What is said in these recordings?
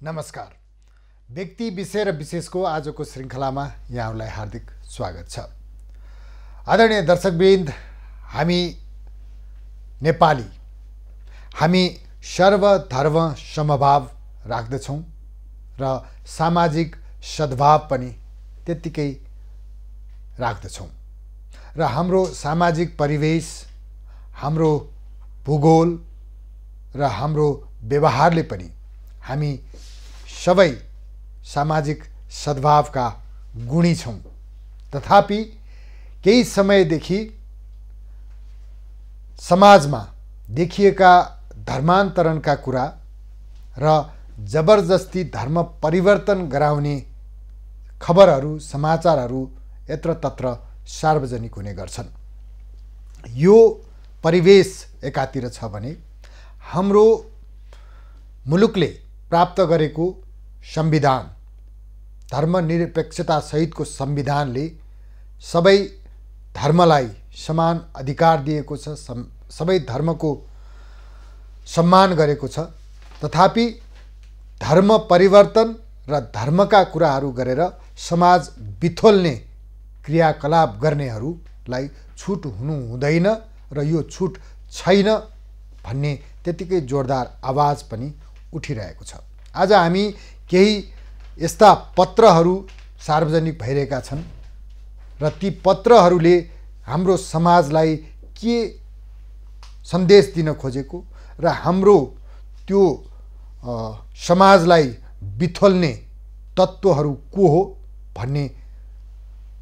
नमस्कार। व्यक्ति विषय र विशेषको आजको श्रृङ्खलामा यहाँहरूलाई हार्दिक स्वागत छ। आदरणीय दर्शकवृन्द, हामी नेपाली, हामी सर्वधर्म समभाव राख्दछौँ र सामाजिक सद्भाव पनि त्यत्तिकै राख्दछौँ र हाम्रो सामाजिक परिवेश, हाम्रो भूगोल र हाम्रो व्यवहारले पनि हामी सबै सामाजिक सद्भावका गुणी छौँ। तथापि केही समयदेखि समाजमा देखिएका धर्मान्तरणका कुरा र जबरजस्ती धर्म परिवर्तन गराउने खबरहरू, समाचारहरू यत्रतत्र सार्वजनिक हुने गर्छन्। यो परिवेश एकातिर छ भने हाम्रो मुलुकले प्राप्त गरेको संविधान, धर्मनिरपेक्षता सहितको संविधानले सबै धर्मलाई समान अधिकार दिएको छ, सबै धर्मको सम्मान गरेको छ। तथापि धर्म परिवर्तन र धर्मका कुराहरू गरेर समाज बिथोल्ने क्रियाकलाप गर्नेहरूलाई छुट हुनु हुँदैन र यो छुट छैन भन्ने त्यतिकै जोरदार आवाज पनि उठिरहेको छ। आज हामी केही यस्ता पत्रहरू सार्वजनिक भइरहेका छन् र ती पत्रहरूले हाम्रो समाजलाई के सन्देश दिन खोजेको र हाम्रो त्यो समाजलाई बिथोल्ने तत्त्वहरू को हो भन्ने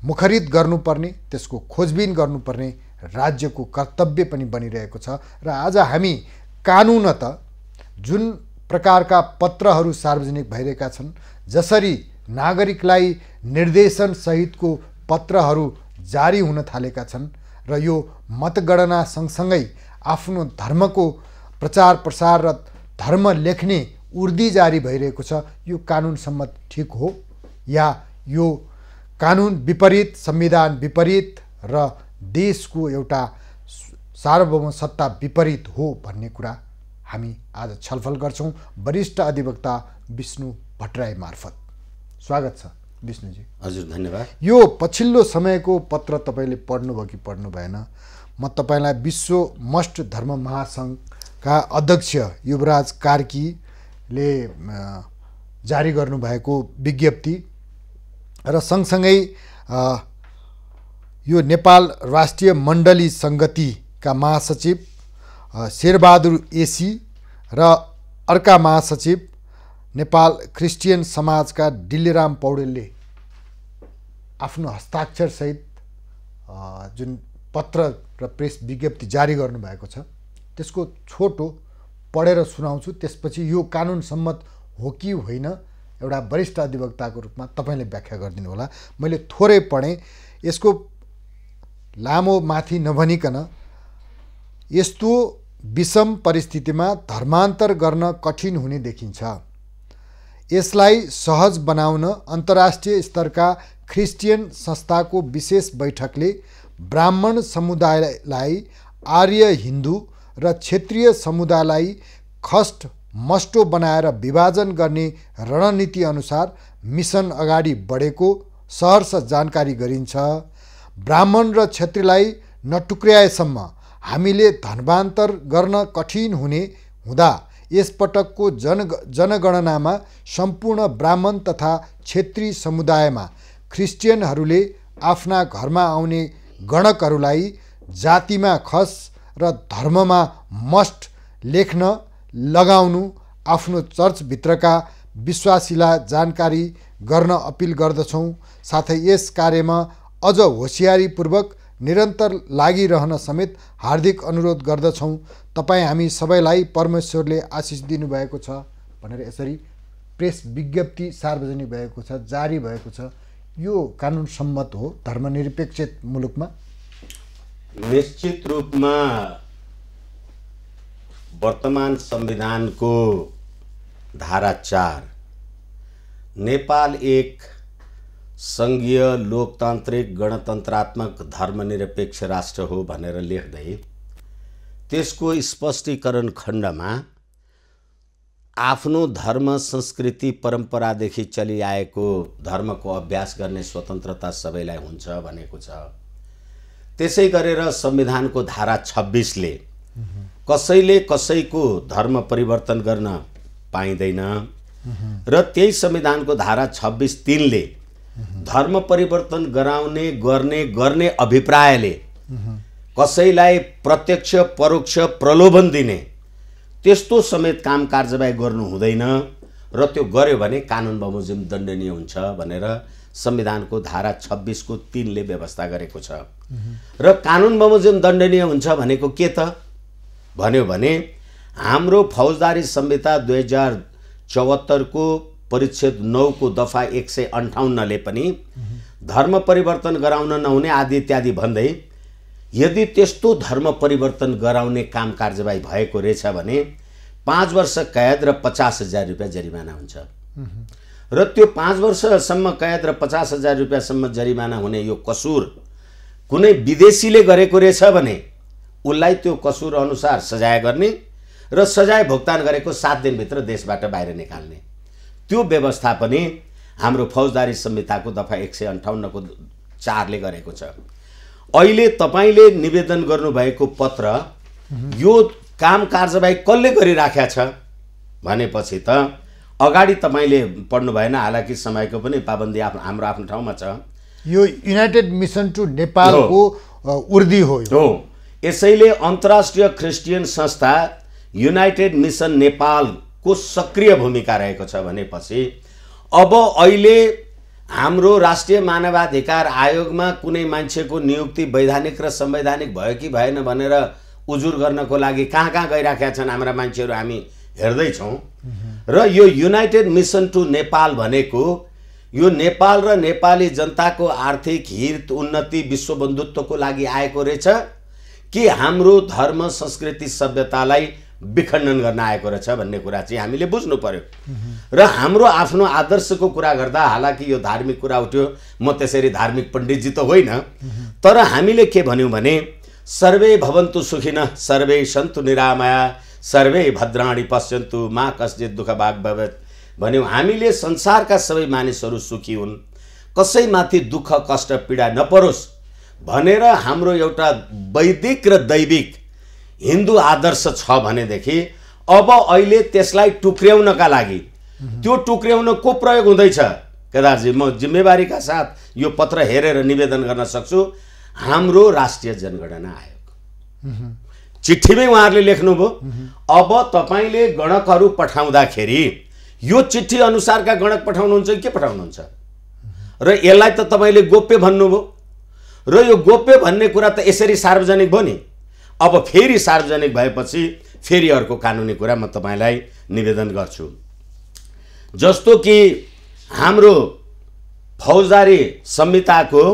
मुखरित गर्नुपर्ने, त्यसको खोजबिन गर्नुपर्ने राज्यको कर्तव्य पनि बनिरहेको छ। र आज हामी कानुनत जुन प्रकारका पत्रहरू सार्वजनिक भइरहेका छन्, जसरी नागरिकलाई निर्देशन सहितको पत्रहरू जारी हुन थालेका छन् र यो मतगणना सँगसँगै आफ्नो धर्मको प्रचार प्रसार र धर्म लेख्ने उर्दी जारी भइरहेको छ, यो कानुन सम्मत ठिक हो या यो कानुन विपरीत, संविधान विपरीत र देशको एउटा सार्वभौम सत्ता विपरीत हो भन्ने कुरा हामी आज छलफल गर्छौँ वरिष्ठ अधिवक्ता विष्णु भट्टराई मार्फत। स्वागत छ विष्णुजी। हजुर, धन्यवाद। यो पछिल्लो समयको पत्र तपाईँले पढ्नुभयो कि पढ्नु भएन? म तपाईँलाई विश्व मस्ट धर्म महासङ्घका अध्यक्ष युवराज कार्कीले जारी गर्नुभएको विज्ञप्ति र सँगसँगै यो नेपाल राष्ट्रिय मण्डली सङ्गतिका महासचिव शेरबहादुर एसी र अर्का महासचिव नेपाल क्रिस्चियन समाजका डिल्लीराम पौडेलले आफ्नो हस्ताक्षर सहित जुन पत्र र प्रेस विज्ञप्ति जारी गर्नुभएको छ, त्यसको छोटो पढेर सुनाउँछु। त्यसपछि यो कानुन सम्मत हो कि होइन एउटा वरिष्ठ अधिवक्ताको रूपमा तपाईँले व्याख्या गरिदिनु होला। मैले थोरै पढेँ, यसको लामो माथि नभनिकन यस्तो विषम परिस्थितिमा धर्मान्तर गर्न कठिन हुने देखिन्छ। यसलाई सहज बनाउन अन्तर्राष्ट्रिय स्तरका क्रिस्चियन संस्थाको विशेष बैठकले ब्राह्मण समुदायलाई आर्य हिन्दू र क्षेत्रीय समुदायलाई खष्ट मस्टो बनाएर विभाजन गर्ने रणनीति अनुसार मिसन अगाडि बढेको सहर्ष जानकारी गरिन्छ। ब्राह्मण र क्षेत्रीलाई नटुक्र्याएसम्म हामीले धर्मान्तर गर्न कठिन हुने हुँदा यसपटकको जनगणनामा सम्पूर्ण ब्राह्मण तथा क्षेत्री समुदायमा क्रिस्चियनहरूले आफ्ना घरमा आउने गणकहरूलाई जातिमा खस र धर्ममा मस्ट लेख्न लगाउनु आफ्नो चर्चभित्रका विश्वासीलाई जानकारी गर्न अपिल गर्दछौँ। साथै यस कार्यमा अझ होसियारीपूर्वक निरन्तर लागिरहन समेत हार्दिक अनुरोध गर्दछौँ। तपाईँ हामी सबैलाई परमेश्वरले आशिष दिनुभएको छ भनेर यसरी प्रेस विज्ञप्ति सार्वजनिक भएको छ, जारी भएको छ। यो कानुन सम्मत हो धर्मनिरपेक्ष मुलुकमा? निश्चित रूपमा वर्तमान संविधानको धारा 4 नेपाल एक सङ्घीय लोकतान्त्रिक गणतन्त्रात्मक धर्मनिरपेक्ष राष्ट्र हो भनेर लेख्दै त्यसको स्पष्टीकरण खण्डमा आफ्नो धर्म संस्कृति परम्परादेखि चलिआएको धर्मको अभ्यास गर्ने स्वतन्त्रता सबैलाई हुन्छ भनेको छ। त्यसै गरेर संविधानको धारा 26 ले कसैले कसैको धर्म परिवर्तन गर्न पाइँदैन र त्यही संविधानको धारा 26(3) ले धर्म परिवर्तन गराउने गर्ने अभिप्रायले कसैलाई प्रत्यक्ष परोक्ष प्रलोभन दिने त्यस्तो समेत काम कारबाही गर्नु हुँदैन र त्यो गर्यो भने कानुन बमोजिम दण्डनीय हुन्छ भनेर संविधानको धारा 26 को 3 ले व्यवस्था गरेको छ। र कानुन बमोजिम दण्डनीय हुन्छ भनेको के त भन्यो भने हाम्रो फौजदारी संहिता 2074 को परिच्छेद 9 को दफा 158 ले पनि धर्म परिवर्तन गराउन नहुने आदि इत्यादि भन्दै यदि त्यस्तो धर्म परिवर्तन गराउने काम कारबाही भएको रहेछ भने 5 वर्ष कैद र 50,000 रुपैयाँ जरिमाना हुन्छ। र त्यो 5 वर्षसम्म कैद र 50,000 रुपैयाँसम्म जरिमाना हुने यो कसुर कुनै विदेशीले गरेको रहेछ भने उलाई त्यो कसुर अनुसार सजाय गर्ने र सजाय भुक्तान गरेको 7 दिनभित्र देशबाट बाहिर निकाल्ने त्यो व्यवस्था पनि हाम्रो फौजदारी संहिताको दफा 158 को 4 ले गरेको छ। अहिले तपाईले निवेदन गर्नुभएको पत्र यो काम कारबाही कसले गरिराखेको छ भनेपछि त अगाडि तपाईले पढ्नु भएन, हालाकि समयको पनि पाबन्दी हाम्रो आफ्नो ठाउँमा छ। यो युनाइटेड मिसन टु नेपालको उर्दी हो। यसैले अन्तर्राष्ट्रिय क्रिस्चियन संस्था युनाइटेड मिसन नेपालको सक्रिय भूमिका रहेको छ भनेपछि अब अहिले हाम्रो राष्ट्रिय मानवाधिकार आयोगमा कुनै मान्छेको नियुक्ति वैधानिक र संवैधानिक भयो कि भएन भनेर उजुर गर्नको लागि कहाँ कहाँ गइराखेका छन् हाम्रा मान्छेहरू हामी हेर्दैछौँ। र यो युनाइटेड मिसन टु नेपाल भनेको यो नेपाल र नेपाली जनताको आर्थिक हित उन्नति विश्व बन्धुत्वको लागि आएको रहेछ कि हाम्रो धर्म संस्कृति सभ्यतालाई विखण्डन गर्न आएको रहेछ भन्ने कुरा चाहिँ हामीले बुझ्नु पर्यो। र हाम्रो आफ्नो आदर्शको कुरा गर्दा, हालाकि यो धार्मिक कुरा उठ्यो, म त्यसरी धार्मिक पण्डितजी त होइन, तर हामीले के भन्यौँ भने सर्वे भवन्तु सुखिनः सर्वे सन्तु निरामया सर्वे भद्राणि पश्यन्तु मा कश्चित् दुःख भाग भवेत् भन्यौँ। हामीले संसारका सबै मानिसहरू सुखी हुन्, कसैमाथि दुःख कष्ट पीडा नपरोस् भनेर हाम्रो एउटा वैदिक र दैविक हिन्दू आदर्श छ भनेदेखि अब अहिले त्यसलाई टुक्र्याउनका लागि त्यो टुक्र्याउन को प्रयोग हुँदैछ केदारजी, म जिम्मेवारीका साथ यो पत्र हेरेर निवेदन गर्न सक्छु। हाम्रो राष्ट्रिय जनगणना आयोग चिठीमै उहाँहरूले लेख्नुभयो अब तपाईले गणकहरू पठाउँदाखेरि यो चिठी अनुसारका गणक पठाउनुहुन्छ के पठाउनुहुन्छ र यसलाई त तपाईले गोप्य भन्नुभयो र यो गोप्य भन्ने कुरा त यसरी सार्वजनिक भयो नि। अब फेरि सार्वजनिक भएपछि फेरि अर्को कानुनी कुरा म तपाईलाई निवेदन गर्छु। जस्तो कि हाम्रो फौजदारी संहिताको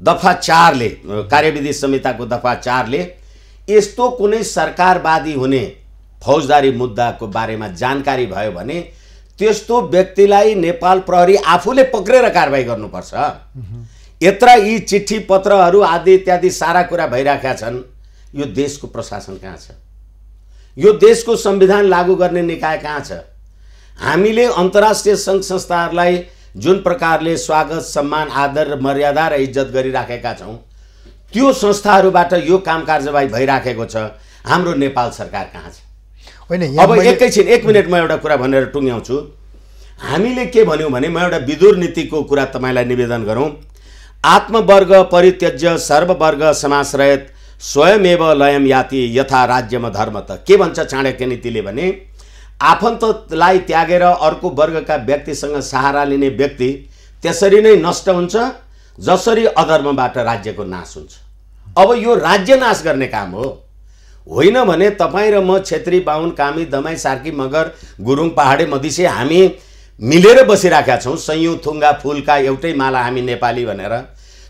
दफा 4 ले कार्यविधि संहिताको दफा 4 ले यस्तो कुनै सरकारवादी हुने फौजदारी मुद्दाको बारेमा जानकारी भयो भने त्यस्तो व्यक्तिलाई नेपाल प्रहरी आफूले पक्रेर कारबाही गर्नुपर्छ। यत्र यी चिठी पत्रहरू आदि इत्यादि सारा कुरा भइराखेका छन्। यो देशको प्रशासन कहाँ छ? यो देशको संविधान लागू गर्ने निकाय कहाँ छ? हामीले अन्तर्राष्ट्रिय सङ्घ संस्थाहरूलाई जुन प्रकारले स्वागत सम्मान आदर र मर्यादा र इज्जत गरिराखेका छौँ त्यो संस्थाहरूबाट यो काम कारबाही भइराखेको छ। हाम्रो नेपाल सरकार कहाँ छ? अब एकैछिन 1 मिनट म एउटा कुरा भनेर टुङ्ग्याउँछु। हामीले के भन्यौँ भने म एउटा विदुर नीतिको कुरा तपाईलाई निवेदन गरौँ। आत्मवर्ग परित्यज्य सर्ववर्ग समाश्रयत स्वयमेव लयम याति यथा राज्यमा धर्म त के भन्छ चाणक्य नीतिले भने आफन्तलाई त्यागेर अर्को वर्गका व्यक्तिसँग सहारा लिने व्यक्ति त्यसरी नै नष्ट हुन्छ जसरी अधर्मबाट राज्यको नाश हुन्छ। अब यो राज्य नाश गर्ने काम हो, होइन भने तपाईँ र म क्षेत्री बाहुन कामी दमाई सार्की मगर गुरुङ पहाडे मधिसे हामी मिलेर बसिराखेका छौँ। सयौं थुङ्गा फुलका एउटै माला हामी नेपाली भनेर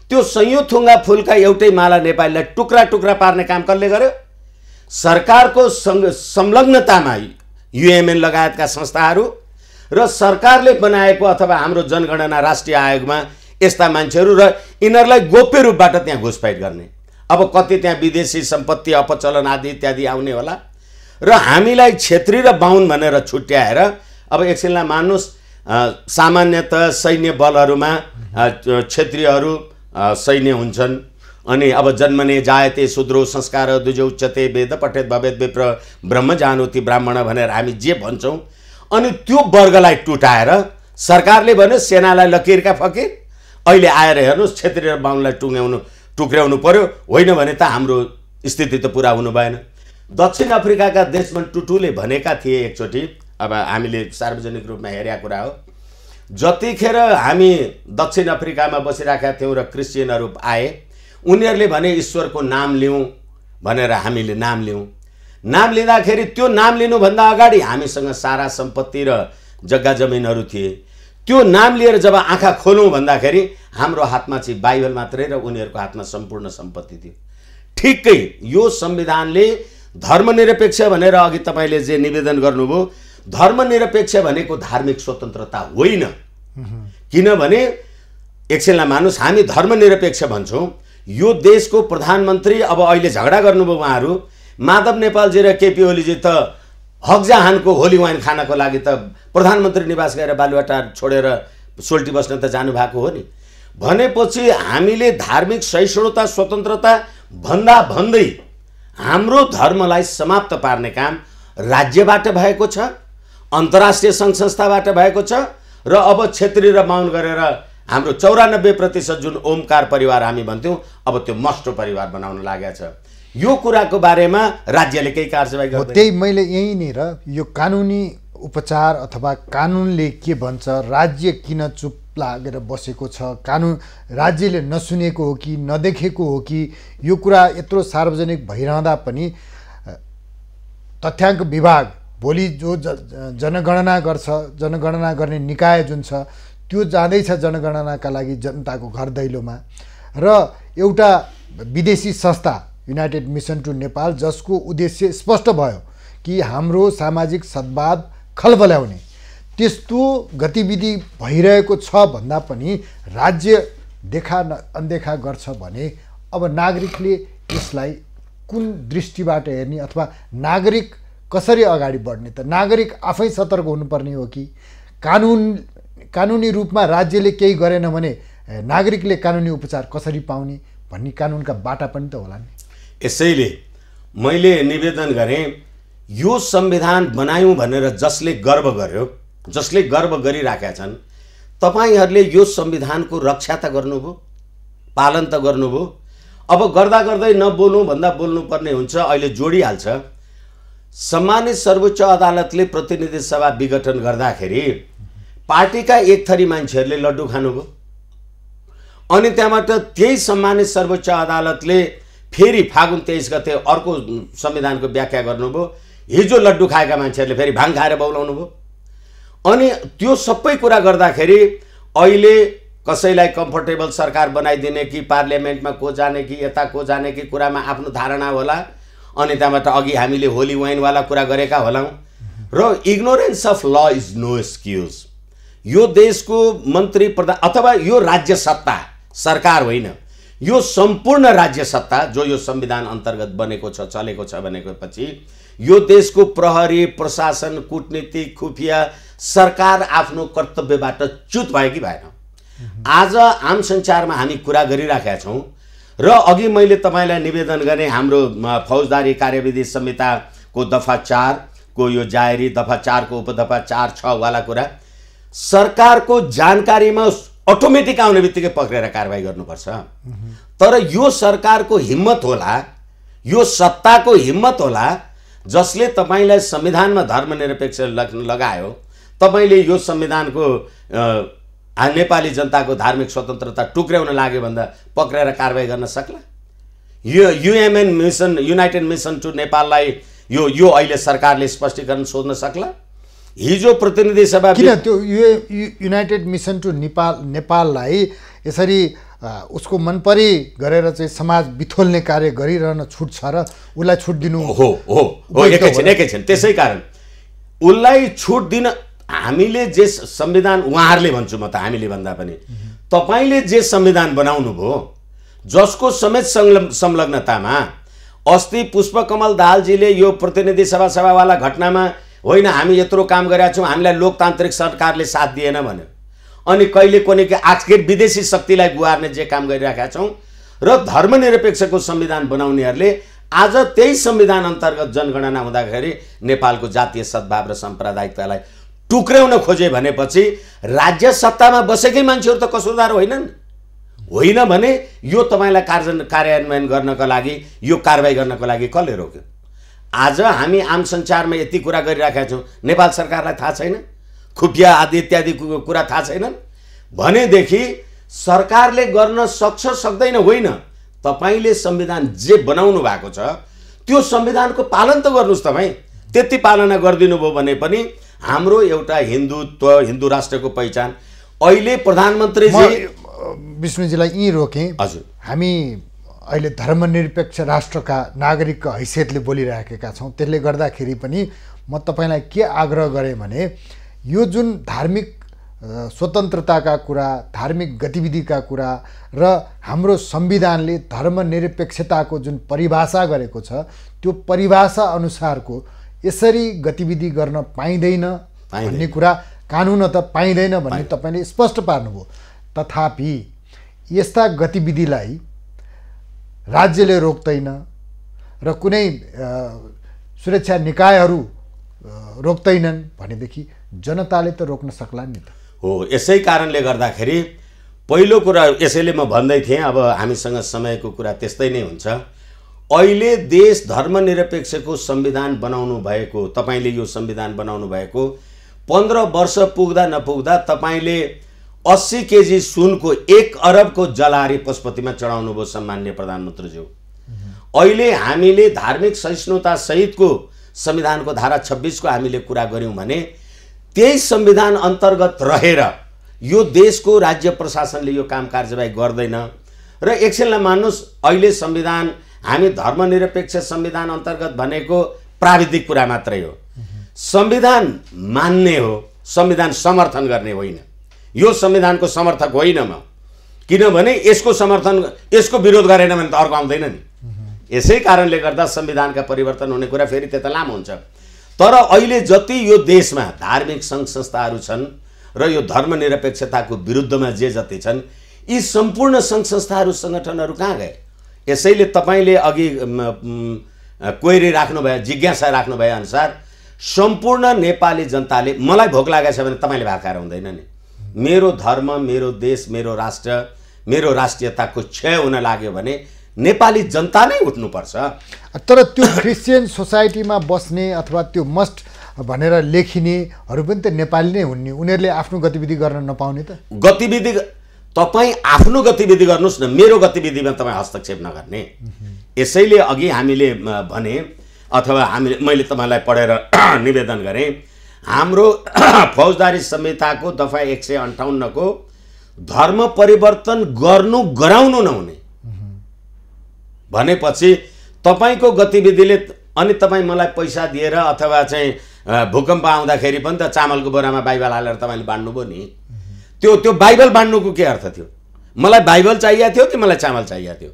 त्यो सयौं थुङ्गा फुलका एउटै माला नेपालीलाई टुक्रा टुक्रा पार्ने काम कसले गर्यो? सरकारको संलग्नतामा युएमएन लगायतका संस्थाहरू र सरकारले बनाएको अथवा हाम्रो जनगणना राष्ट्रिय आयोगमा यस्ता मान्छेहरू र यिनीहरूलाई गोप्य रूपबाट त्यहाँ घुसपैठ गर्ने। अब कति त्यहाँ विदेशी सम्पत्ति अपचलन आदि इत्यादि आउने होला र हामीलाई क्षेत्री र बाहुन भनेर छुट्याएर अब एकछिनलाई मान्नुहोस् सामान्यतः सैन्य बलहरूमा क्षेत्रीयहरू सैन्य हुन्छन् अनि अब जन्मने जायते शूद्रो संस्कार द्विज उच्चते वेद पठेत भवेत विप्र ब्रह्म जानोति ब्राह्मण भनेर हामी जे भन्छौँ अनि त्यो वर्गलाई टुटाएर सरकारले भन्यो सेनालाई लकीरका फकीर अहिले आएर हेर्नुहोस् क्षेत्री र बाहुनलाई टुक्र्याउनु पर्यो होइन भने त हाम्रो स्थिति त पुरा हुनु भएन। दक्षिण अफ्रिकाका देशमन टुटुले भनेका थिए एकचोटि, अब हामीले सार्वजनिक रूपमा हेरेका कुरा हो, जतिखेर हामी दक्षिण अफ्रिकामा बसिरहेका थियौँ र क्रिस्चियनहरू आए उनीहरूले भने ईश्वरको नाम लिउँ भनेर हामीले नाम लिउँ। नाम लिँदाखेरि त्यो नाम लिनुभन्दा अगाडि हामीसँग सारा सम्पत्ति र जग्गा जमिनहरू थिए। त्यो नाम लिएर जब आँखा खोलौँ भन्दाखेरि हाम्रो हातमा चाहिँ बाइबल मात्रै र उनीहरूको हातमा सम्पूर्ण सम्पत्ति थियो। ठिक्कै यो संविधानले धर्मनिरपेक्ष भनेर अघि तपाईँले जे निवेदन गर्नुभयो, धर्मनिरपेक्ष भनेको धार्मिक स्वतन्त्रता होइन। किनभने एकछिनलाई मान्नुहोस्, हामी धर्मनिरपेक्ष भन्छौँ। यो देशको प्रधानमन्त्री अब अहिले झगडा गर्नुभयो उहाँहरू, माधव नेपालजी र केपी ओलीजी त हकजहानको होली वाइन खानको लागि त प्रधानमन्त्री निवास गएर बालुवाटार छोडेर सोल्टी बस्न त जानुभएको हो नि। भनेपछि हामीले धार्मिक सहिष्णुता स्वतन्त्रता भन्दा भन्दै हाम्रो धर्मलाई समाप्त पार्ने काम राज्यबाट भएको छ, अन्तर्राष्ट्रिय सङ्घ संस्थाबाट भएको छ र अब क्षेत्री र बाहुन गरेर हाम्रो 94% जुन ओमकार परिवार हामी भन्थ्यौँ अब त्यो मस्टो परिवार बनाउन लागेको छ। यो कुराको बारेमा राज्यले केही कारबाही गर्दैन। त्यही मैले यहीँनिर यो कानुनी उपचार अथवा कानुनले के भन्छ, राज्य किन चुप लागेर बसेको छ, कानुन राज्यले नसुनेको हो कि नदेखेको हो कि, यो कुरा यत्रो सार्वजनिक भइरहँदा पनि तथ्याङ्क विभाग भोलि जो जनगणना गर्छ, जनगणना गर्ने निकाय जुन छ त्यो जाँदैछ जनगणनाका लागि जनताको घर दैलोमा, र एउटा विदेशी संस्था युनाइटेड मिसन टु नेपाल जसको उद्देश्य स्पष्ट भयो कि हाम्रो सामाजिक सद्भाव खलबल्याउने त्यस्तो गतिविधि भइरहेको छ भन्दा पनि राज्य अनदेखा गर्छ भने अब नागरिकले यसलाई कुन दृष्टिबाट हेर्ने अथवा नागरिक कसरी अगाडि बढ्ने? त नागरिक आफै सतर्क हुनुपर्ने हो कि कानुनी रूपमा राज्यले केही गरेन भने नागरिकले कानुनी उपचार कसरी पाउने भन्ने कानुनका बाटा पनि त होला नि। यसैले मैले निवेदन गरेँ, यो संविधान बनायौँ भनेर जसले गर्व गर्यो, जसले गर्व गरिराखेका छन्, तपाईँहरूले यो संविधानको रक्षा त गर्नुभयो, पालन त गर्नुभयो। अब गर्दा गर्दै नबोल्नु भन्दा बोल्नुपर्ने हुन्छ। अहिले जोडिहाल्छ। सम्मानित सर्वोच्च अदालतले प्रतिनिधि सभा विघटन गर्दाखेरि पार्टीका एक थरी मान्छेहरूले लड्डु खानुभयो अनि त्यहाँबाट त्यही सम्मानित सर्वोच्च अदालतले फेरि फागुन 23 गते अर्को संविधानको व्याख्या गर्नुभयो। हिजो लड्डु खाएका मान्छेहरूले फेरि भाङ खाएर बौलाउनु भयो। अनि त्यो सबै कुरा गर्दाखेरि अहिले कसैलाई कम्फर्टेबल सरकार बनाइदिने कि पार्लियामेन्टमा को जाने कि यता को जाने कि कुरामा आफ्नो धारणा होला। अनि त्यहाँबाट अघि हामीले होली वाइनवाला कुरा गरेका होलाौँ। र इग्नोरेन्स अफ ल इज नो एक्सक्युज। यो देशको मन्त्री प्रधान अथवा यो राज्य सत्ता सरकार होइन, यो सम्पूर्ण राज्य सत्ता जो यो संविधान अन्तर्गत बनेको छ, चलेको छ भनेपछि यो देशको प्रहरी, प्रशासन, कूटनीति, खुफिया सरकार आफ्नो कर्तव्यबाट च्युत भयो कि भएन? आज आम सञ्चारमा हामी कुरा गरिराखेका छौँ र अघि मैले तपाईँलाई निवेदन गरेँ हाम्रो फौजदारी कार्यविधि संहिताको दफा 4 को यो जाहेरी, दफा 4 को उपदफा 4-6 वाला कुरा सरकारको जानकारीमा अटोमेटिक आउने बित्तिकै पक्रेर कारबाही गर्नुपर्छ। तर यो सरकारको हिम्मत होला, यो सत्ताको हिम्मत होला जसले तपाईँलाई संविधानमा धर्मनिरपेक्ष लगायो, तपाईँले यो संविधानको नेपाली जनताको धार्मिक स्वतन्त्रता टुक्र्याउन लाग्यो भन्दा पक्रेर कारबाही गर्न सक्ला? यो UNMIN mission, united mission to नेपाललाई यो अहिले सरकारले स्पष्टीकरण सोध्न सक्ला? हिजो प्रतिनिधि सभा किन त्यो युनाइटेड मिसन टु नेपाललाई यसरी उसको मनपरी गरेर चाहिँ समाज बिथोल्ने कार्य गरिरहन छुट छ र उसलाई छुट दिनु हो एकैछिन। त्यसै कारण उसलाई छुट दिन हामीले जे संविधान, उहाँहरूले भन्छु म त हामीले भन्दा पनि तपाईँले जे संविधान बनाउनु भयो जसको समेत संलग्नतामा अस्ति पुष्पकमल दाहालजीले यो प्रतिनिधि सभावाला घटनामा होइन हामी यत्रो काम गरेका छौँ, हामीलाई लोकतान्त्रिक सरकारले साथ दिएन भन्यो। अनि कहिले कोनी आखिर विदेशी शक्तिलाई गुहार्ने जे काम गरिरहेका छौँ र धर्मनिरपेक्षको संविधान बनाउनेहरूले आज त्यही संविधान अन्तर्गत जनगणना हुँदाखेरि नेपालको जातीय सद्भाव र साम्प्रदायिकतालाई टुक्र्याउन खोजे भनेपछि राज्य सत्तामा बसेकै मान्छेहरू त कसुरदार होइनन्। होइन भने यो तपाईँलाई कार्यान्वयन गर्नको लागि, यो कारबाही गर्नको लागि कसले रोक्यो? आज हामी आम सञ्चारमा यति कुरा गरिरहेका छौँ, नेपाल सरकारलाई थाहा छैन? खुफिया आदि इत्यादि कुरा थाहा छैनन् भनेदेखि सरकारले गर्न सक्छ सक्दैन? होइन, तपाईले संविधान जे बनाउनु भएको छ त्यो संविधानको पालन त गर्नुस् तपाईँ। त्यति पालना गरिदिनु भयो भने पनि हाम्रो एउटा हिन्दुत्व, हिन्दू राष्ट्रको पहिचान अहिले प्रधानमन्त्रीजी विष्णुजीलाई यहीँ रोकेँ। हजुर, हामी अहिले धर्मनिरपेक्ष राष्ट्रका नागरिकको हैसियतले बोलिरहेका छौँ। त्यसले गर्दाखेरि पनि म तपाईँलाई के आग्रह गरेँ भने यो जुन धार्मिक स्वतन्त्रताका कुरा, धार्मिक गतिविधिका कुरा र हाम्रो संविधानले धर्मनिरपेक्षताको जुन परिभाषा गरेको छ त्यो परिभाषा अनुसारको यसरी गतिविधि गर्न पाइँदैन भन्ने कुरा कानुन त पाइँदैन भन्ने तपाईँले स्पष्ट पार्नुभयो। तथापि यस्ता गतिविधिलाई राज्यले रोक्दैन र कुनै सुरक्षा निकायहरू रोक्दैनन् भनेदेखि जनताले त रोक्न सक्ला नि त। हो, यसै कारणले गर्दाखेरि पहिलो कुरा यसैले म भन्दै थिएँ, अब हामीसँग समयको कुरा त्यस्तै नै हुन्छ। अहिले देश धर्मनिरपेक्षको संविधान बनाउनु भएको, तपाईँले यो संविधान बनाउनु भएको 15 वर्ष पुग्दा नपुग्दा तपाईँले 80 केजी सुनको 1 अरबको जलारी पशुपतिमा चढाउनु भयो सम्माननीय प्रधानमन्त्रीज्यू। अहिले हामीले धार्मिक सहिष्णुता सहितको संविधानको धारा 26 को हामीले कुरा गर्यौं भने त्यही संविधान अन्तर्गत रहेर यो देशको राज्य प्रशासनले यो काम कार्यवाही गर्दैन र एकछिनलाई मान्नुस् अहिले संविधान हामी धर्मनिरपेक्ष संविधान अन्तर्गत भनेको प्राविधिक कुरा मात्रै हो। संविधान मान्ने हो, संविधान समर्थन गर्ने होइन। यो संविधानको समर्थक होइन म, किनभने यसको समर्थन, यसको विरोध गरेन भने त अर्को आउँदैन नि। यसै कारणले गर्दा संविधानका परिवर्तन हुने कुरा फेरि त्यता लामो हुन्छ। तर अहिले जति यो देशमा धार्मिक सङ्घ संस्थाहरू छन् र यो धर्मनिरपेक्षताको विरुद्धमा जे जति छन् यी सम्पूर्ण सङ्घ संस्थाहरू सङ्गठनहरू कहाँ गए? यसैले तपाईले अघि क्वेरी राख्नुभयो, जिज्ञासा राख्नुभयो अनुसार सम्पूर्ण नेपाली जनताले, मलाई भोक लागेको छ भने तपाईले भात खाएर हुँदैन नि। मेरो धर्म, मेरो देश, मेरो राष्ट्र, मेरो राष्ट्रियताको क्षय हुन लाग्यो भने नेपाली जनता नै उठ्नुपर्छ। तर त्यो क्रिस्चियन सोसाइटीमा बस्ने अथवा त्यो मस्ट भनेर लेखिनेहरू पनि त नेपाली नै हुन् नि, उनीहरूले आफ्नो गतिविधि गर्न नपाउने त? गतिविधि तपाईँ आफ्नो गतिविधि गर्नुस् न, मेरो गतिविधिमा तपाईँ हस्तक्षेप नगर्ने। यसैले अघि हामीले भने अथवा मैले तपाईँलाई पढेर निवेदन गरेँ, हाम्रो फौजदारी संहिताको दफा 158 को धर्म परिवर्तन गर्नु गराउनु नहुने भनेपछि तपाईँको गतिविधिले, अनि तपाईँ मलाई पैसा दिएर अथवा चाहिँ भूकम्प आउँदाखेरि पनि त चामलको बोरामा बाइबल हालेर तपाईँले बाँड्नुभयो नि। त्यो बाइबल बाँड्नुको के अर्थ थियो? मलाई बाइबल चाहिएको थियो कि मलाई चामल चाहिएको थियो?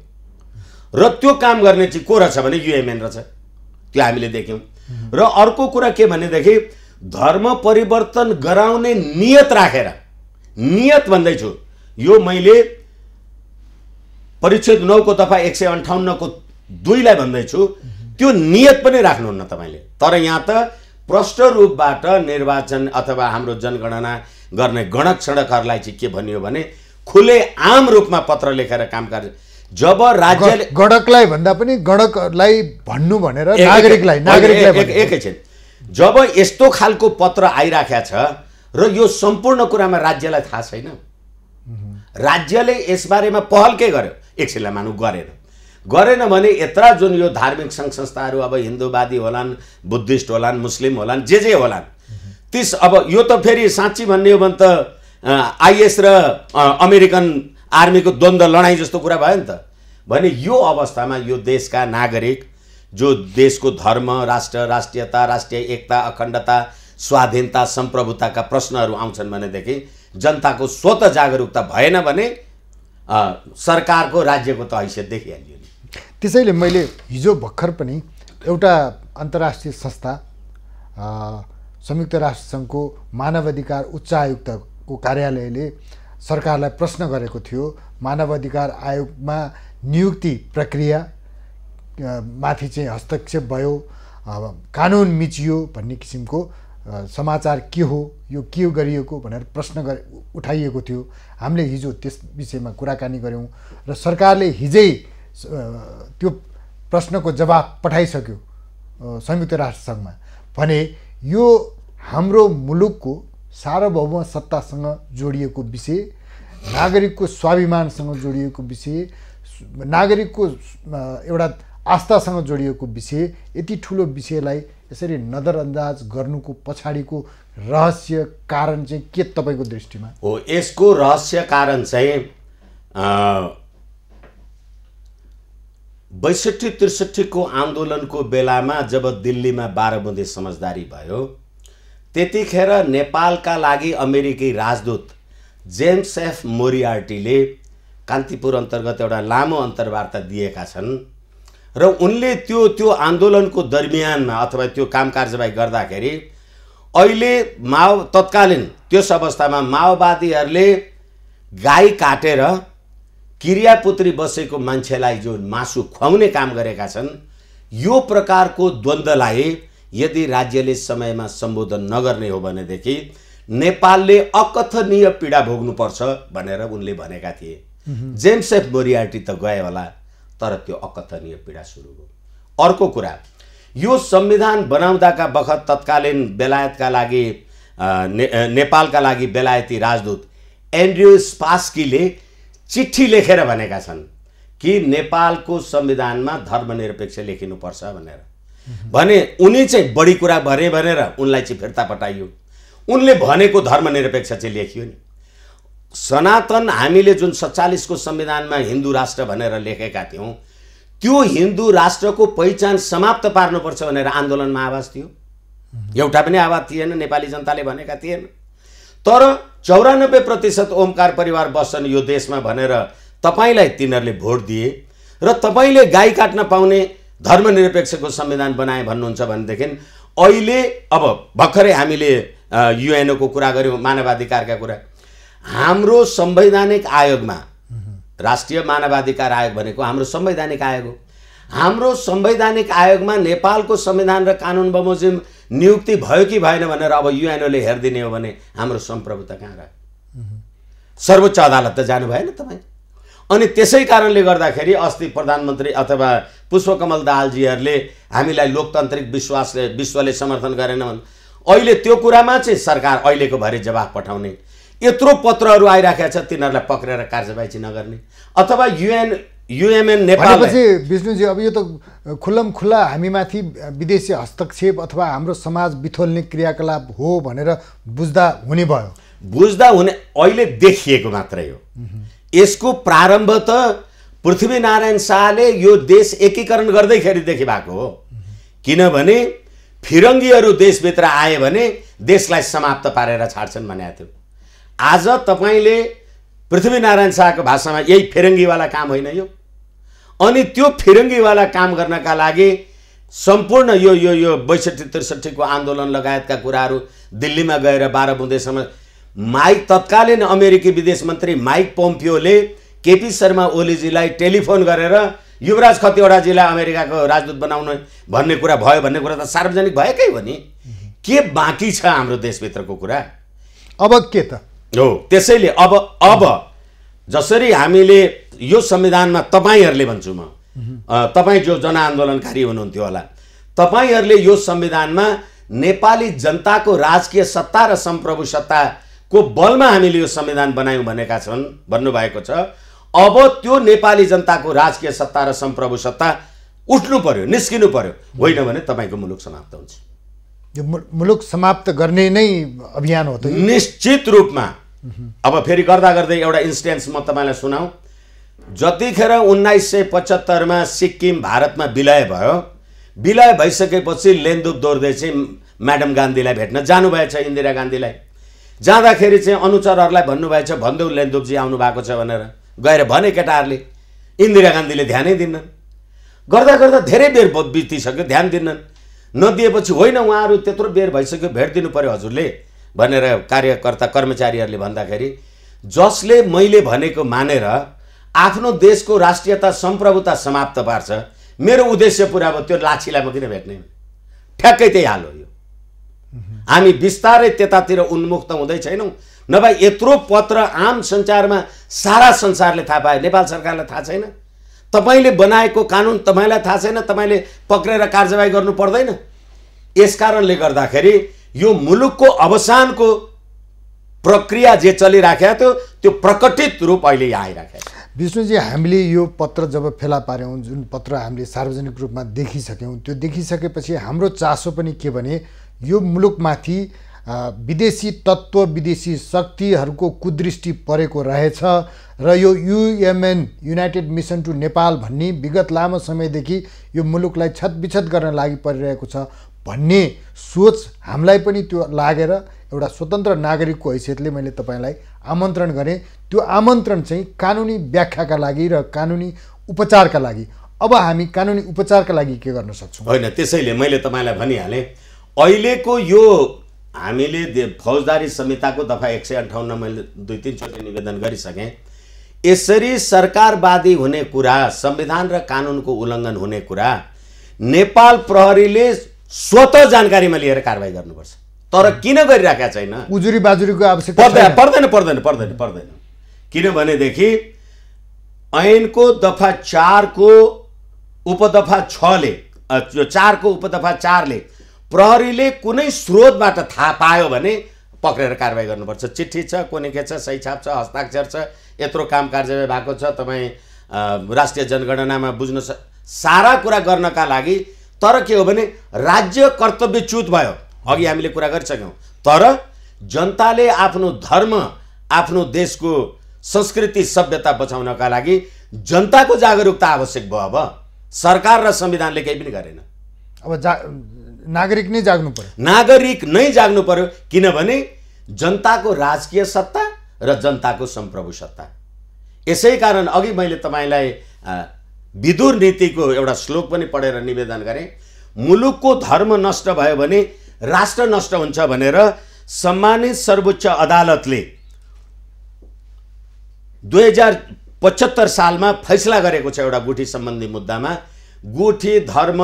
र त्यो काम गर्ने चाहिँ को रहेछ भने युएमएन रहेछ, त्यो हामीले देख्यौँ। र अर्को कुरा के भनेदेखि धर्म परिवर्तन गराउने नियत राखेर, नियत भन्दैछु यो मैले परिच्छेद 9 को दफा 158 को 2 लाई भन्दैछु, त्यो नियत पनि राख्नुहुन्न तपाईँले। तर यहाँ त प्रष्ट रूपबाट निर्वाचन अथवा हाम्रो जनगणना गर्ने गणक सडकहरूलाई चाहिँ के भनियो भने खुले आम रूपमा पत्र लेखेर काम कार्य, जब राज्यले गणकलाई भन्दा पनि गणकलाई भन्नु भनेर नागरिकलाई एकैछिन, जब यस्तो खालको पत्र आइराखेको छ र यो सम्पूर्ण कुरामा राज्यलाई थाहा छैन, राज्यले यसबारेमा पहल के गर्यो? एकछिनलाई मानौ गरेन भने यत्रा जुन यो धार्मिक सङ्घ संस्थाहरू, अब हिन्दूवादी होलान्, बुद्धिस्ट होलान्, मुस्लिम होलान्, जे होलान्, तिस अब यो त फेरि साँच्ची भन्ने हो भने त आइएस र अमेरिकन आर्मीको द्वन्द्व लडाइँ जस्तो कुरा भयो नि त। भने यो अवस्थामा यो देशका नागरिक जो देशको धर्म, राष्ट्र, राष्ट्रियता, राष्ट्रिय एकता, अखण्डता, स्वाधीनता, सम्प्रभुताका प्रश्नहरू आउँछन् भनेदेखि जनताको स्वतः जागरुकता भएन भने सरकारको, राज्यको त हैसियत देखिहाल्यो नि। त्यसैले मैले हिजो भर्खर पनि एउटा अन्तर्राष्ट्रिय संस्था संयुक्त राष्ट्रसङ्घको मानवाधिकार उच्च आयुक्तको कार्यालयले सरकारलाई प्रश्न गरेको थियो, मानवाधिकार आयोगमा नियुक्ति प्रक्रिया माथि चाहिँ हस्तक्षेप भयो, कानुन मिचियो भन्ने किसिमको समाचार के हो, यो के गरिएको भनेर प्रश्न उठाइएको थियो। हामीले हिजो त्यस विषयमा कुराकानी गऱ्यौँ र सरकारले हिजै त्यो प्रश्नको जवाफ पठाइसक्यो संयुक्त राष्ट्रसङ्घमा। भने यो हाम्रो मुलुकको सार्वभौम सत्तासँग जोडिएको विषय, नागरिकको स्वाभिमानसँग जोडिएको विषय, नागरिकको एउटा आस्थासँग जोडिएको विषय, यति ठुलो विषयलाई यसरी नजरअन्दाज गर्नुको पछाडिको रहस्य कारण चाहिँ के तपाईँको दृष्टिमा हो? यसको रहस्य कारण चाहिँ 62-63 को आन्दोलनको बेलामा जब दिल्लीमा 12 बुँदे समझदारी भयो, त्यतिखेर नेपालका लागि अमेरिकी राजदूत जेम्स एफ मोरियार्टीले कान्तिपुर अन्तर्गत एउटा लामो अन्तर्वार्ता दिएका छन् र उनले त्यो आन्दोलनको दरमियानमा अथवा त्यो काम कारबाही गर्दाखेरि अहिले तत्कालीन त्यस अवस्थामा माओवादीहरूले गाई काटेर किरियापुत्री बसेको मान्छेलाई जो मासु खुवाउने काम गरेका छन्, यो प्रकारको द्वन्द्वलाई यदि राज्यले समयमा सम्बोधन नगर्ने हो भनेदेखि नेपालले अकथनीय पीडा भोग्नुपर्छ भनेर उनले भनेका थिए। जेम्स एफ मोरियार्टी त गए होला, तर त्यो अकथनीय पीडा सुरु हो। अर्को कुरा, यो संविधान बनाउँदाका बखत तत्कालीन बेलायतका लागि नेपालका लागि बेलायती राजदूत एन्ड्रयू स्पास्कीले चिठी लेखेर भनेका छन् कि नेपालको संविधानमा धर्मनिरपेक्ष लेखिनुपर्छ भनेर। भने उनी चाहिँ बढी कुरा भरे भनेर उनलाई चाहिँ फिर्ता पठाइयो। उनले भनेको धर्मनिरपेक्ष चाहिँ लेखियो नि। सनातन हामीले जुन 47 को संविधानमा हिन्दू राष्ट्र भनेर लेखेका थियौँ, त्यो हिन्दू राष्ट्रको पहिचान समाप्त पार्नुपर्छ भनेर आन्दोलनमा आवाज थियो। एउटा पनि आवाज थिएन, नेपाली जनताले भनेका थिएन। तर 94% ओमकार परिवार बस्छन् यो देशमा भनेर तपाईलाई तिनीहरूले भोट दिए र तपाईले गाई काट्न पाउने धर्मनिरपेक्षको संविधान बनाए भन्नुहुन्छ भनेदेखि अहिले अब भर्खरै हामीले युएनओ को कुरा गर्यौँ, मानवाधिकारका कुरा। हाम्रो संवैधानिक आयोगमा, राष्ट्रिय मानवाधिकार आयोग भनेको हाम्रो संवैधानिक आयोग हो। हाम्रो संवैधानिक आयोगमा नेपालको संविधान र कानुन बमोजिम नियुक्ति भयो कि भएन भनेर अब युएनओले हेरिदिने हो भने हाम्रो सम्प्रभुता कहाँ रह्यो? सर्वोच्च अदालत त जानु भएन तपाईँ। अनि त्यसै कारणले गर्दाखेरि अस्ति प्रधानमन्त्री अथवा पुष्पकमल दाहालजीहरूले हामीलाई लोकतान्त्रिक विश्वले समर्थन गरेन भने अहिले त्यो कुरामा चाहिँ सरकार अहिलेको भरि जवाफ पठाउने यत्रो पत्रहरू आइराखेका छ, तिनीहरूलाई पक्रेर कारबाही चाहिँ नगर्ने अथवा युएमएन नेपाल। विष्णुजी, अब यो त खुल्लम खुल्ला हामीमाथि विदेशी हस्तक्षेप अथवा हाम्रो समाज बिथोल्ने क्रियाकलाप हो भनेर बुझ्दा हुने भयो। बुझ्दा हुने अहिले देखिएको मात्रै हो। यसको प्रारम्भ त पृथ्वीनारायण शाहले यो देश एकीकरण गर्दैखेरिदेखि भएको हो। किनभने फिरङ्गीहरू देशभित्र आए भने देशलाई समाप्त पारेर छाड्छन् भनेको थियो। आज तपाईले पृथ्वीनारायण शाहको भाषामा यही फिरङ्गीवाला काम होइन यो। अनि त्यो फिरङ्गीवाला काम गर्नका लागि सम्पूर्ण यो 62-63 को आन्दोलन लगायतका कुराहरू दिल्लीमा गएर 12 बुँदेसम्म तत्कालीन अमेरिकी विदेश मन्त्री माइक पोम्पियोले केपी शर्मा ओलीजीलाई टेलिफोन गरेर युवराज खतिवडाजीलाई अमेरिकाको राजदूत बनाउनु भन्ने कुरा भयो भन्ने कुरा त सार्वजनिक भएकै हो नि। के बाँकी छ हाम्रो देशभित्रको कुरा? अब के त हो? त्यसैले अब जसरी हामीले यो संविधानमा तपाईहरूले भन्छु म, तपाईँ जो जनआन्दोलनकारी हुनुहुन्थ्यो होला, तपाईहरूले यो संविधानमा नेपाली जनताको राजकीय सत्ता र सम्प्रभु सत्ताको बलमा हामीले यो संविधान बनायौँ भनेका छन्, भन्नुभएको छ। अब त्यो नेपाली जनताको राजकीय सत्ता र सम्प्रभु सत्ता उठ्नु पर्यो, निस्किनु पर्यो, होइन भने तपाईँको मुलुक समाप्त हुन्छ। यो मुलुक समाप्त गर्ने नै अभियान हो त निश्चित रूपमा। अब फेरि गर्दा गर्दै एउटा इन्स्टेन्स म तपाईँलाई सुनाऊँ। जतिखेर 1975 मा सिक्किम भारतमा विलय भयो, विलय भइसकेपछि लेन्दुप दोर्जे चाहिँ म्याडम गान्धीलाई भेट्न जानुभएछ, इन्दिरा गान्धीलाई। जाँदाखेरि चाहिँ अनुचरहरूलाई भन्नुभएछ भन्देऊ लेन्दुपजी आउनु भएको छ भनेर। गएर भने केटाहरूले, इन्दिरा गान्धीले ध्यानै दिन्नन्। गर्दा गर्दा धेरै बेर बितिसक्यो, ध्यान दिन्नन्। नदिएपछि होइन उहाँहरू त्यत्रो बेर भइसक्यो, भेट दिनु पर्यो हजुरले भनेर कार्यकर्ता कर्मचारीहरूले भन्दाखेरि जसले मैले भनेको मानेर आफ्नो देशको राष्ट्रियता सम्प्रभुता समाप्त पार्छ, मेरो उद्देश्य पुरा भयो, त्यो लाछीलाई म किन भेट्ने? ठ्याक्कै त्यही हाल हो यो। हामी बिस्तारै त्यतातिर उन्मुख त हुँदै छैनौँ, नभए यत्रो पत्र आम सञ्चारमा सारा संसारले थाहा पायो, नेपाल सरकारलाई थाहा छैन? तपाईँले बनाएको कानुन तपाईँलाई थाहा छैन? तपाईँले पक्रेर कारवाही गर्नु पर्दैन? यसकारणले गर्दाखेरि यो मुलुकको अवसानको प्रक्रिया जे चलिराखेको थियो त्यो प्रकटित रूप अहिले यहाँ आइराखेको छ। विष्णुजी, हामीले यो पत्र जब फेला पार्यौँ, जुन पत्र हामीले सार्वजनिक रूपमा देखिसक्यौँ, त्यो देखिसकेपछि हाम्रो चासो पनि के भने यो मुलुकमाथि विदेशी तत्त्व, विदेशी शक्तिहरूको कुदृष्टि परेको रहेछ र यो UNMIN, united mission to Nepal भन्ने विगत लामो समयदेखि यो मुलुकलाई छतबिछत गर्न लागि परिरहेको छ भन्ने सोच हामीलाई पनि त्यो लागेर एउटा स्वतन्त्र नागरिकको हैसियतले मैले तपाईँलाई आमन्त्रण गरेँ। त्यो आमन्त्रण चाहिँ कानुनी व्याख्याका लागि र कानुनी उपचारका लागि। अब हामी कानुनी उपचारका लागि के गर्न सक्छौँ? होइन, त्यसैले मैले तपाईँलाई भनिहालेँ, अहिलेको यो हामीले फौजदारी संहिताको दफा 158 मैले 2-3 चोटि निवेदन गरिसकेँ। यसरी सरकारवादी हुने कुरा, संविधान र कानुनको उल्लङ्घन हुने कुरा नेपाल प्रहरीले स्वतः जानकारीमा लिएर कारवाही गर्नुपर्छ। तर किन गरिराखेका छैन? उजुरी बाजुरीको आवश्यकता पर्दैन। किनभनेदेखि ऐनको दफा 4 को उपदफा 6 ले 4 को उपदफा 4 ले प्रहरीले कुनै स्रोतबाट थाहा पायो भने पक्रेर कारवाही गर्नुपर्छ। चिठी छ, कोनिके छ, सही छाप छ, हस्ताक्षर छ, यत्रो काम कार्य भएको छ, तपाईँ राष्ट्रिय जनगणनामा बुझ्नु सारा कुरा गर्नका लागि। तर के हो भने राज्य कर्तव्यच्युत भयो, अघि हामीले कुरा गरिसक्यौँ। तर जनताले आफ्नो धर्म, आफ्नो देशको संस्कृति सभ्यता बचाउनका लागि जनताको जागरुकता आवश्यक भयो। अब सरकार र संविधानले केही पनि गरेन। अब नागरिक नै जाग्नु पर्यो, नागरिक नै जाग्नु पर्यो। किनभने जनताको राजकीय सत्ता र जनताको सम्प्रभु सत्ता। यसै कारण अघि मैले तपाईँलाई विदुर नीतिको एउटा श्लोक पनि पढेर निवेदन गरेँ। मुलुकको धर्म नष्ट भयो भने राष्ट्र नष्ट हुन्छ भनेर सम्मानित सर्वोच्च अदालतले 2075 सालमा फैसला गरेको छ एउटा गुठी सम्बन्धी मुद्दामा। गुठी धर्म,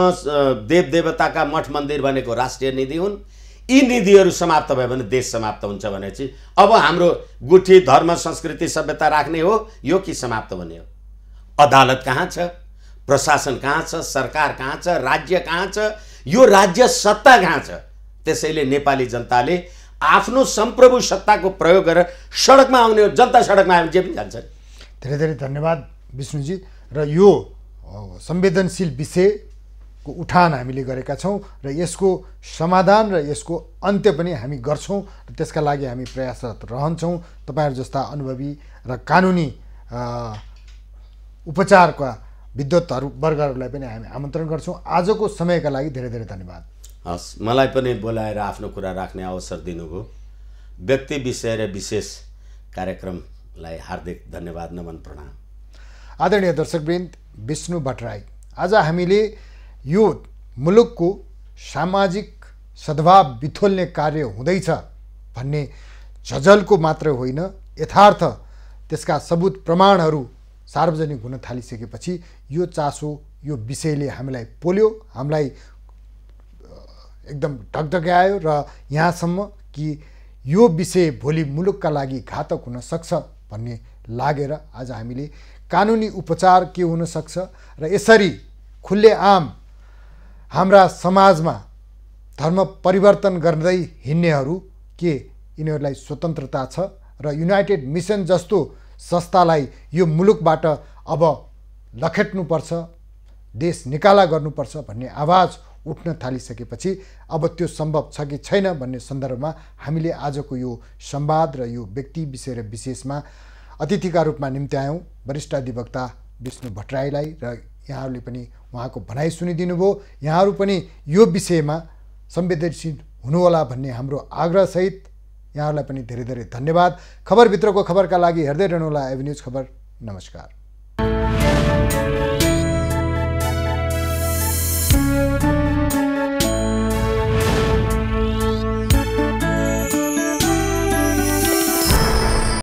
देवदेवताका मठ मन्दिर भनेको राष्ट्रिय निधि हुन्। यी निधिहरू समाप्त भयो भने देश समाप्त हुन्छ भनेपछि अब हाम्रो गुठी धर्म, संस्कृति, सभ्यता राख्ने हो यो कि समाप्त हुने हो? अदालत कहाँ छ? प्रशासन कहाँ छ? सरकार कहाँ छ? राज्य कहाँ छ? यो राज्य सत्ता कहाँ छ? त्यसैले नेपाली जनताले आफ्नो सम्प्रभु सत्ताको प्रयोग गरेर सडकमा आउने हो। जनता सडकमा आयो भने जे पनि जान्छ। धेरै धेरै धन्यवाद विष्णुजी। र यो संवेदनशील विषयको उठान हामीले गरेका छौँ र यसको समाधान र यसको अन्त्य पनि हामी गर्छौँ र त्यसका लागि हामी प्रयासरत रहन्छौँ। तपाईँहरू जस्ता अनुभवी र कानुनी उपचारका विद्वत्हरू वर्गहरूलाई पनि हामी आमन्त्रण गर्छौँ। आजको समयका लागि धेरै धेरै धन्यवाद। हस्, मलाई पनि बोलाएर आफ्नो कुरा राख्ने अवसर दिनुभयो। व्यक्ति विषय र विशेष कार्यक्रमलाई हार्दिक धन्यवाद, नमन, प्रणाम। आदरणीय दर्शकवृन्द, विष्णु भट्टराई, आज हामीले यो मुलुकको सामाजिक सद्भाव बिथोल्ने कार्य हुँदैछ भन्ने झझलको मात्र होइन, यथार्थ त्यसका सबुत प्रमाणहरू सार्वजनिक हुन थालिसकेपछि यो चासो, यो विषयले हामीलाई पोल्यो, हामीलाई एकदम ढकढक्यायो र यहाँसम्म कि यो विषय भोलि मुलुकका लागि घातक हुन सक्छ भन्ने लागेर आज हामीले कानुनी उपचार के हुन सक्छ र यसरी खुल्लेआम हाम्रा समाजमा धर्म परिवर्तन गर्दै हिँड्नेहरू के यिनीहरूलाई स्वतन्त्रता छ र युनाइटेड मिसन जस्तो संस्थालाई यो मुलुकबाट अब लखेट्नुपर्छ, देश निकाला गर्नुपर्छ भन्ने आवाज उठ्न थालिसकेपछि अब त्यो सम्भव छ कि छैन भन्ने सन्दर्भमा हामीले आजको यो संवाद र यो व्यक्ति विषय र विशेषमा अतिथिका रूपमा निम्त्यायौँ वरिष्ठ अधिवक्ता विष्णु भट्टराईलाई र यहाँहरूले पनि उहाँको भनाइ सुनिदिनु भयो। यहाँहरू पनि यो विषयमा संवेदनशील हुनुहोला भन्ने हाम्रो आग्रहसहित यहाँहरूलाई पनि धेरै धेरै धन्यवाद। खबरभित्रको खबरका लागि हेर्दै रहनुहोला एभेन्यूज खबर। नमस्कार।